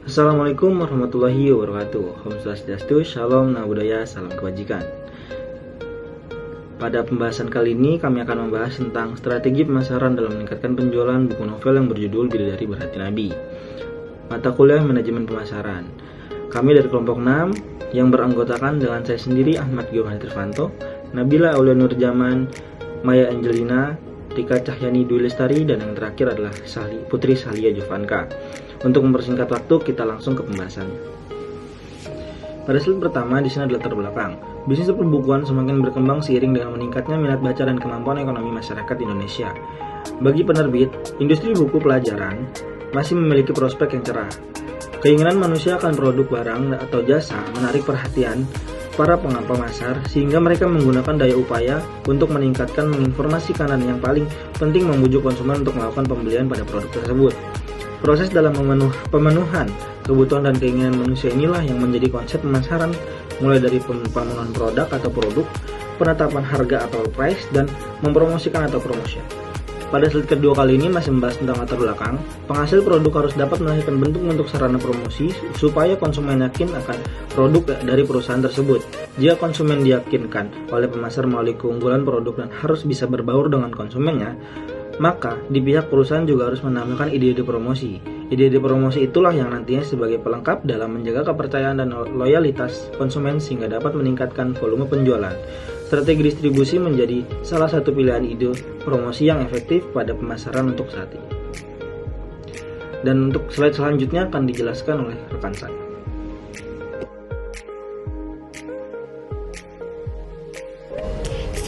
Assalamualaikum warahmatullahi wabarakatuh. Om Swastiastu, Shalom, Nama Budaya, Salam Kebajikan. Pada pembahasan kali ini kami akan membahas tentang strategi pemasaran dalam meningkatkan penjualan buku novel yang berjudul Bidadari Berhati Nabi. Mata kuliah Manajemen Pemasaran. Kami dari kelompok 6 yang beranggotakan dengan saya sendiri Ahmad Giovanni Trivanto, Nabila Aulia Nurjaman, Maya Angelina, Rika Cahyani Dwi Lestari, dan yang terakhir adalah Putri Sahlia Jovanka. Untuk mempersingkat waktu, kita langsung ke pembahasannya. Pada slide pertama, di sini adalah latar belakang. Bisnis perbukuan semakin berkembang seiring dengan meningkatnya minat baca dan kemampuan ekonomi masyarakat Indonesia. Bagi penerbit, industri buku pelajaran masih memiliki prospek yang cerah. Keinginan manusia akan produk barang atau jasa menarik perhatian para pengamat pasar, sehingga mereka menggunakan daya upaya untuk menginformasikan dan yang paling penting membujuk konsumen untuk melakukan pembelian pada produk tersebut. Proses dalam pemenuhan kebutuhan dan keinginan manusia inilah yang menjadi konsep pemasaran, mulai dari pemenuhan produk atau produk, penetapan harga atau price, dan mempromosikan atau promotion. Pada slide kedua kali ini masih membahas tentang latar belakang. Penghasil produk harus dapat melahirkan bentuk sarana promosi supaya konsumen yakin akan produk dari perusahaan tersebut. Jika konsumen diyakinkan oleh pemasar melalui keunggulan produk dan harus bisa berbaur dengan konsumennya, maka di pihak perusahaan juga harus menambahkan ide-ide promosi. Ide-ide promosi itulah yang nantinya sebagai pelengkap dalam menjaga kepercayaan dan loyalitas konsumen sehingga dapat meningkatkan volume penjualan. Strategi distribusi menjadi salah satu pilihan ide promosi yang efektif pada pemasaran untuk saat ini. Dan untuk slide selanjutnya akan dijelaskan oleh rekan saya.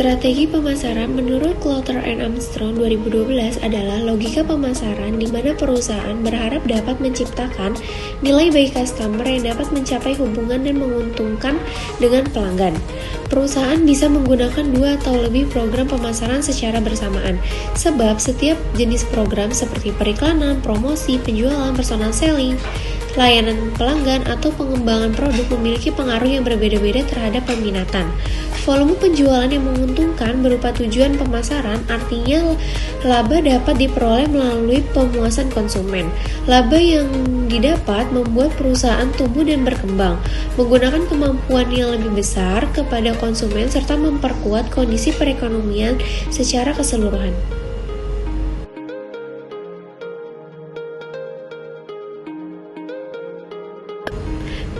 Strategi pemasaran menurut Clotter and Armstrong 2012 adalah logika pemasaran di mana perusahaan berharap dapat menciptakan nilai bagi customer yang dapat mencapai hubungan dan menguntungkan dengan pelanggan. Perusahaan bisa menggunakan 2 atau lebih program pemasaran secara bersamaan, sebab setiap jenis program seperti periklanan, promosi, penjualan, personal selling, layanan pelanggan, atau pengembangan produk memiliki pengaruh yang berbeda-beda terhadap peminatan. Volume penjualan yang menguntungkan berupa tujuan pemasaran, artinya laba dapat diperoleh melalui pemuasan konsumen. Laba yang didapat membuat perusahaan tumbuh dan berkembang, menggunakan kemampuan yang lebih besar kepada konsumen serta memperkuat kondisi perekonomian secara keseluruhan.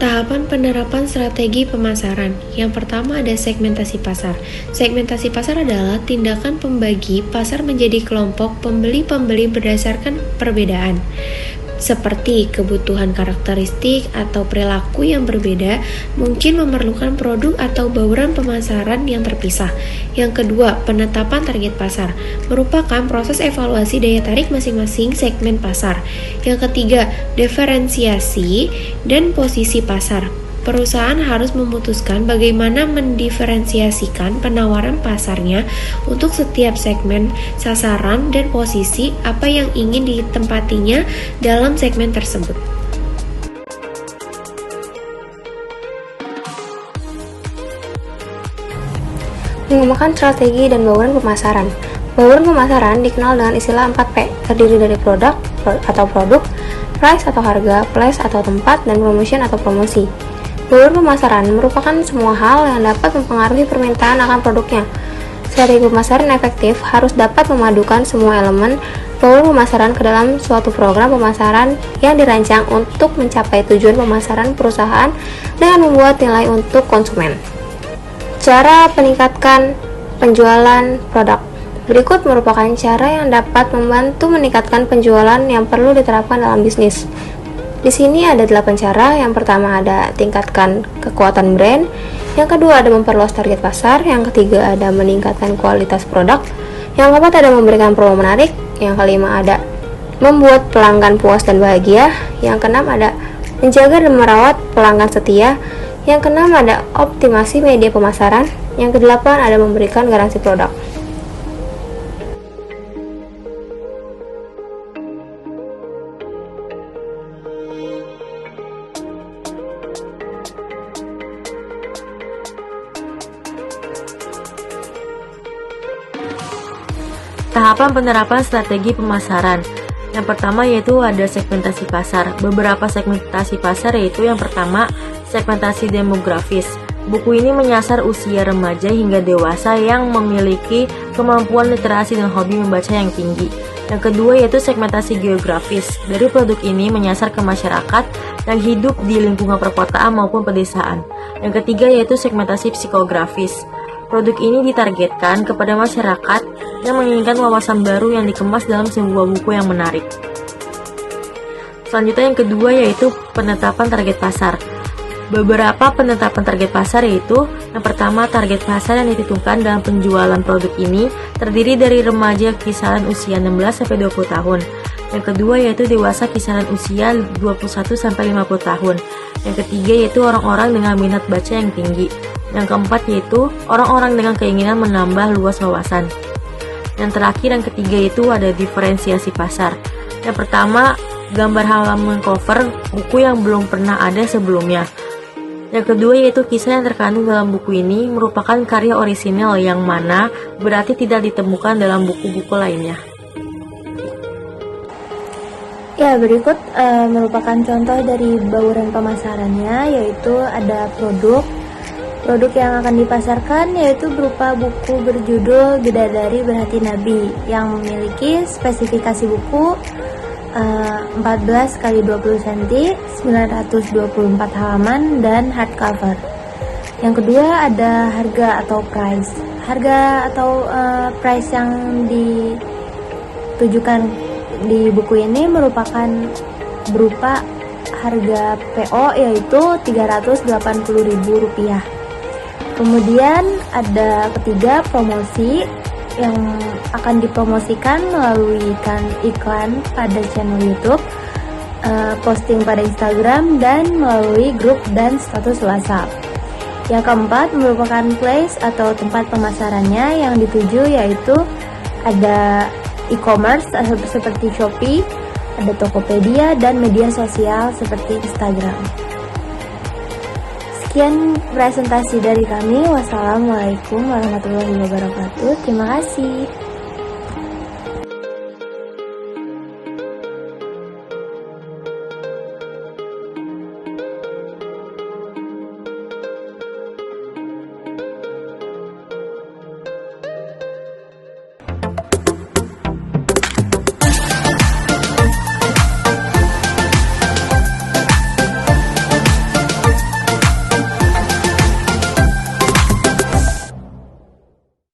Tahapan penerapan strategi pemasaran. Yang pertama ada segmentasi pasar. Segmentasi pasar adalah tindakan pembagi pasar menjadi kelompok pembeli-pembeli berdasarkan perbedaan, seperti kebutuhan karakteristik atau perilaku yang berbeda, mungkin memerlukan produk atau bauran pemasaran yang terpisah. Yang kedua, penetapan target pasar merupakan proses evaluasi daya tarik masing-masing segmen pasar. Yang ketiga, diferensiasi dan posisi pasar. Perusahaan harus memutuskan bagaimana mendiferensiasikan penawaran pasarnya untuk setiap segmen sasaran dan posisi apa yang ingin ditempatinya dalam segmen tersebut. Mengembangkan strategi dan bauran pemasaran. Bauran pemasaran dikenal dengan istilah 4P, terdiri dari produk atau produk, price atau harga, place atau tempat, dan promotion atau promosi. Bauran pemasaran merupakan semua hal yang dapat mempengaruhi permintaan akan produknya. Strategi pemasaran efektif harus dapat memadukan semua elemen bauran pemasaran ke dalam suatu program pemasaran yang dirancang untuk mencapai tujuan pemasaran perusahaan dengan membuat nilai untuk konsumen. Cara meningkatkan penjualan produk. Berikut merupakan cara yang dapat membantu meningkatkan penjualan yang perlu diterapkan dalam bisnis. Di sini ada 8 cara. Yang pertama ada tingkatkan kekuatan brand. Yang kedua ada memperluas target pasar. Yang ketiga ada meningkatkan kualitas produk. Yang keempat ada memberikan promo menarik. Yang kelima ada membuat pelanggan puas dan bahagia. Yang keenam ada menjaga dan merawat pelanggan setia. Yang keenam ada optimasi media pemasaran. Yang kedelapan ada memberikan garansi produk. Tahapan penerapan strategi pemasaran. Yang pertama yaitu ada segmentasi pasar. Beberapa segmentasi pasar yaitu yang pertama, segmentasi demografis. Buku ini menyasar usia remaja hingga dewasa yang memiliki kemampuan literasi dan hobi membaca yang tinggi. Yang kedua yaitu segmentasi geografis. Dari produk ini menyasar ke masyarakat yang hidup di lingkungan perkotaan maupun pedesaan. Yang ketiga yaitu segmentasi psikografis. Produk ini ditargetkan kepada masyarakat yang menginginkan wawasan baru yang dikemas dalam sebuah buku yang menarik. Selanjutnya yang kedua yaitu penetapan target pasar. Beberapa penetapan target pasar yaitu yang pertama, target pasar yang ditentukan dalam penjualan produk ini terdiri dari remaja kisaran usia 16-20 tahun. Yang kedua yaitu dewasa kisaran usia 21-50 tahun. Yang ketiga yaitu orang-orang dengan minat baca yang tinggi. Yang keempat yaitu orang-orang dengan keinginan menambah luas wawasan. Yang terakhir yang ketiga yaitu ada diferensiasi pasar. Yang pertama, gambar halaman cover buku yang belum pernah ada sebelumnya. Yang kedua yaitu kisah yang terkandung dalam buku ini merupakan karya orisinal yang mana berarti tidak ditemukan dalam buku-buku lainnya. Ya, berikut merupakan contoh dari bauran pemasarannya, yaitu ada produk yang akan dipasarkan yaitu berupa buku berjudul Bidadari Berhati Nabi yang memiliki spesifikasi buku 14 x 20 cm, 924 halaman, dan hardcover. Yang kedua ada harga atau price. Harga atau price yang ditujukan di buku ini merupakan berupa harga PO yaitu Rp380.000. Kemudian ada ketiga promosi yang akan dipromosikan melalui iklan pada channel YouTube, posting pada Instagram, dan melalui grup dan status WhatsApp. Yang keempat merupakan place atau tempat pemasarannya yang dituju yaitu ada e-commerce seperti Shopee, ada Tokopedia, dan media sosial seperti Instagram. Sekian presentasi dari kami. Wassalamualaikum warahmatullahi wabarakatuh. Terima kasih.